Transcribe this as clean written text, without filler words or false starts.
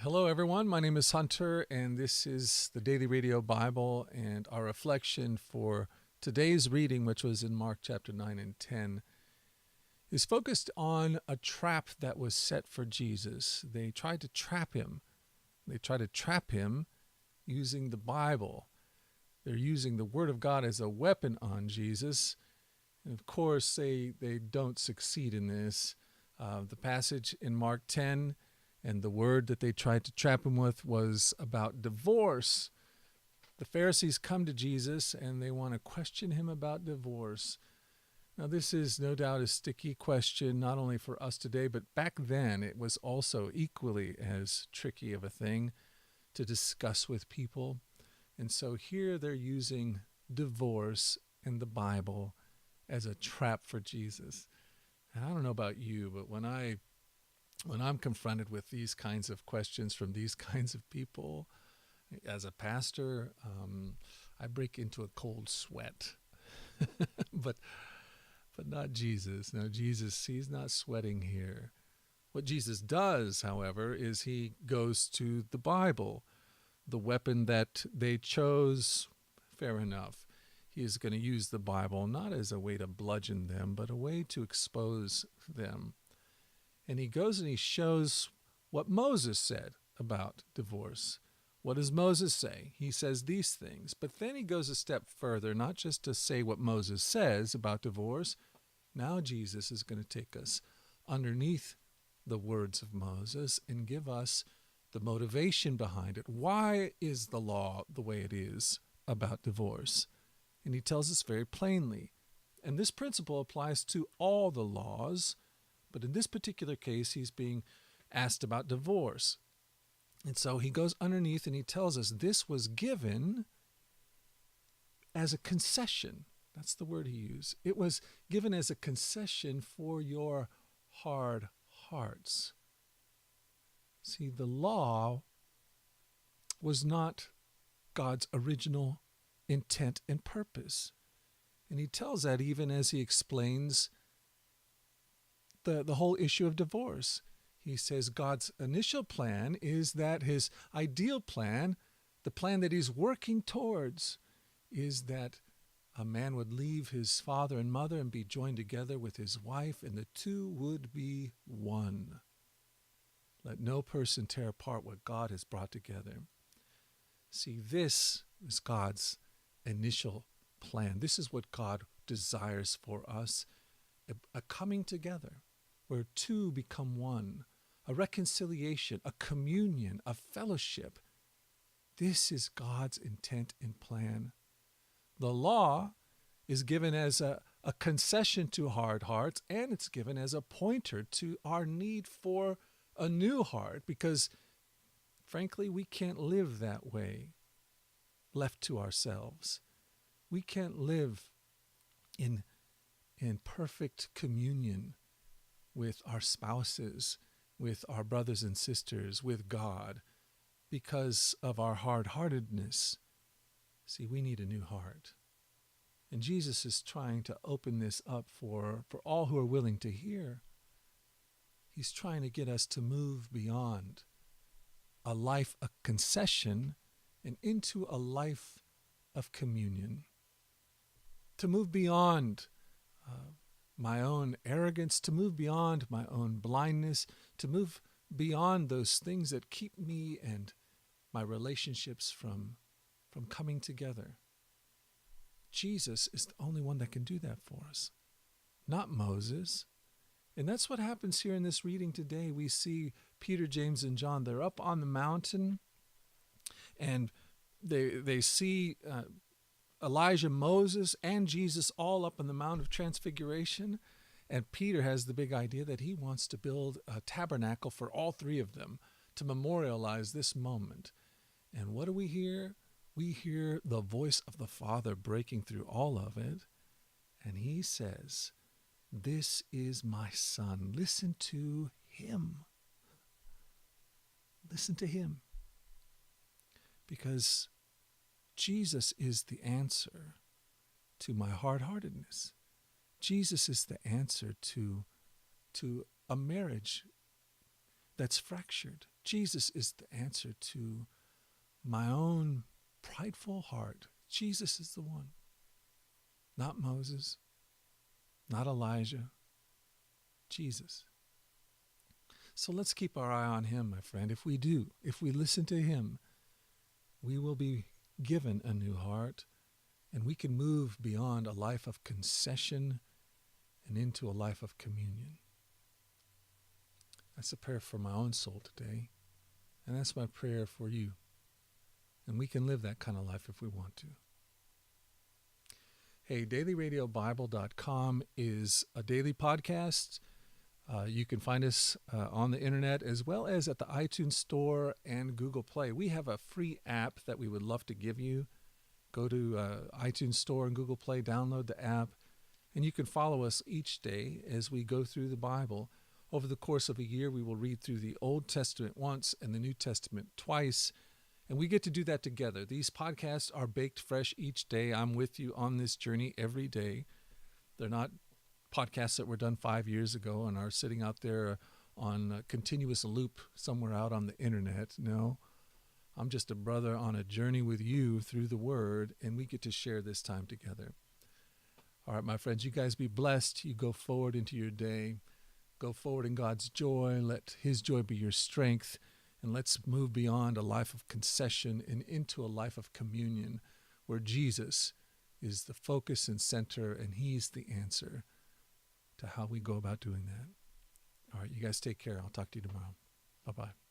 Hello, everyone. My name is Hunter, and this is the Daily Radio Bible. And our reflection for today's reading, which was in Mark chapter 9 and 10, is focused on a trap that was set for Jesus. They tried to trap him. They tried to trap him using the Bible. They're using the Word of God as a weapon on Jesus. And of course, they don't succeed in this. The passage in Mark 10 and the word that they tried to trap him with was about divorce. The Pharisees come to Jesus and they want to question him about divorce. Now, this is no doubt a sticky question, not only for us today, but back then it was also equally as tricky of a thing to discuss with people. And so here they're using divorce in the Bible as a trap for Jesus. And I don't know about you, but when I'm confronted with these kinds of questions from these kinds of people, as a pastor, I break into a cold sweat. but not Jesus. No, Jesus, he's not sweating here. What Jesus does, however, is he goes to the Bible, the weapon that they chose. Fair enough. He is going to use the Bible not as a way to bludgeon them, but a way to expose them. And he goes and he shows what Moses said about divorce. What does Moses say? He says these things. But then he goes a step further, not just to say what Moses says about divorce. Now Jesus is going to take us underneath the words of Moses and give us the motivation behind it. Why is the law the way it is about divorce? And he tells us very plainly. And this principle applies to all the laws. But in this particular case, he's being asked about divorce. And so he goes underneath and he tells us this was given as a concession. That's the word he used. It was given as a concession for your hard hearts. See, the law was not God's original intent and purpose. And he tells that even as he explains the whole issue of divorce. He says God's initial plan is that his ideal plan, the plan that he's working towards, is that a man would leave his father and mother and be joined together with his wife, and the two would be one. Let no person tear apart what God has brought together. See, this is God's initial plan. This is what God desires for us, a coming together, where two become one, a reconciliation, a communion, a fellowship. This is God's intent and plan. The law is given as a concession to hard hearts, and it's given as a pointer to our need for a new heart, because, frankly, we can't live that way, left to ourselves. We can't live in perfect communion with our spouses, with our brothers and sisters, with God, because of our hard-heartedness. See, we need a new heart. And Jesus is trying to open this up for all who are willing to hear. He's trying to get us to move beyond a life of concession and into a life of communion. To move beyond my own arrogance, to move beyond my own blindness, to move beyond those things that keep me and my relationships from coming together. Jesus is the only one that can do that for us, not Moses. And that's what happens here in this reading today. We see Peter, James, and John. They're up on the mountain, and they see Elijah, Moses, and Jesus all up on the Mount of Transfiguration. And Peter has the big idea that he wants to build a tabernacle for all three of them to memorialize this moment. And what do we hear? We hear the voice of the Father breaking through all of it. And he says, "This is my Son. Listen to him." Listen to him. Because Jesus is the answer to my hard-heartedness. Jesus is the answer to a marriage that's fractured. Jesus is the answer to my own prideful heart. Jesus is the one. Not Moses, not Elijah, Jesus. So let's keep our eye on him, my friend. If we do, if we listen to him, we will be given a new heart, and we can move beyond a life of concession and into a life of communion. That's a prayer for my own soul today, and that's my prayer for you. And we can live that kind of life if we want to. Hey, dailyradiobible.com is a daily podcast. You can find us on the internet as well as at the iTunes Store and Google Play. We have a free app that we would love to give you. Go to iTunes Store and Google Play, download the app, and you can follow us each day as we go through the Bible. Over the course of a year, we will read through the Old Testament once and the New Testament twice, and we get to do that together. These podcasts are baked fresh each day. I'm with you on this journey every day. They're not podcasts that were done 5 years ago and are sitting out there on a continuous loop somewhere out on the internet. No, I'm just a brother on a journey with you through the Word, and we get to share this time together. All right, my friends, you guys be blessed. You go forward into your day. Go forward in God's joy. Let his joy be your strength. And let's move beyond a life of concession and into a life of communion where Jesus is the focus and center, and he's the answer to how we go about doing that. All right, you guys take care. I'll talk to you tomorrow. Bye-bye.